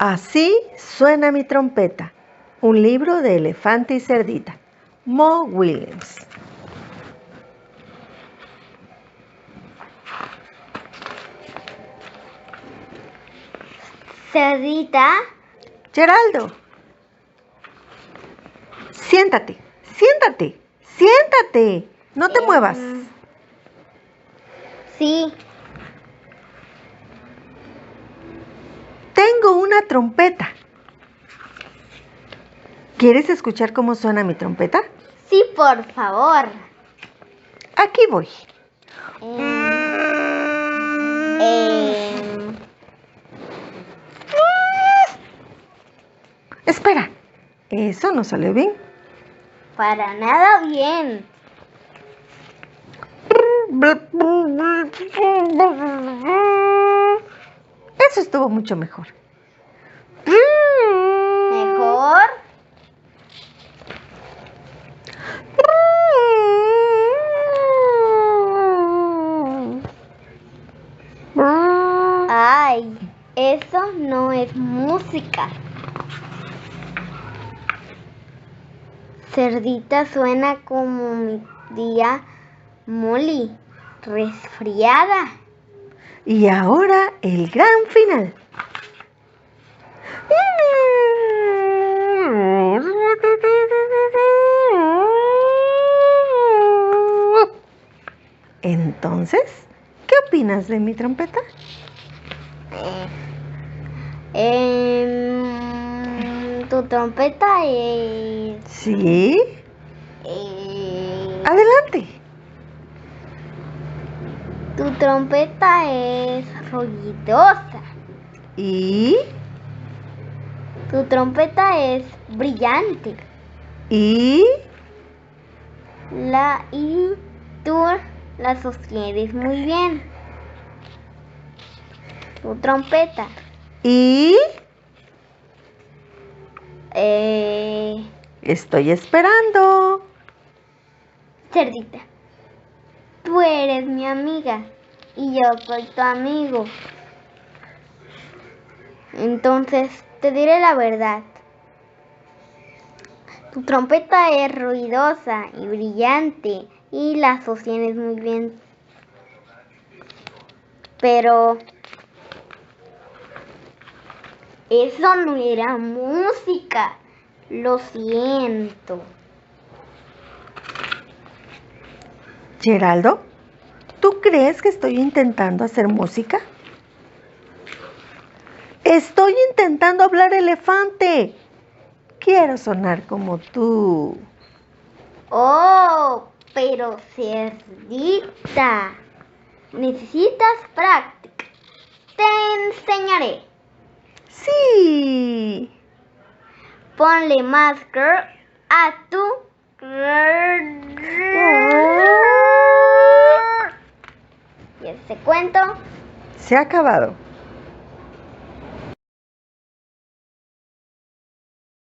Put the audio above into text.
Así suena mi trompeta, un libro de Elefante y Cerdita, Mo Willems. Cerdita. Geraldo, siéntate, siéntate, siéntate, no te muevas. Sí. Tengo una trompeta. ¿Quieres escuchar cómo suena mi trompeta? Sí, por favor. Aquí voy. Espera, eso no salió bien. Para nada bien. Eso estuvo mucho mejor. ¿Mejor? Ay, eso no es música. Cerdita suena como mi tía Molly, resfriada. Y ahora el gran final. Entonces, ¿qué opinas de mi trompeta? Tu trompeta es... ¿Sí? Adelante. Tu trompeta es ruidosa. ¿Y? Tu trompeta es brillante. ¿Y? Tú la sostienes muy bien. Tu trompeta. ¿Y? Estoy esperando. Cerdita, tú eres mi amiga y yo soy tu amigo. Entonces te diré la verdad. Tu trompeta es ruidosa y brillante y la sostienes muy bien. Pero eso no era música. Lo siento. Geraldo, ¿tú crees que estoy intentando hacer música? Estoy intentando hablar elefante. Quiero sonar como tú. Oh, pero Cerdita, necesitas práctica. Te enseñaré. Sí. Ponle más girl a tu girl. Y ese cuento Se ha acabado.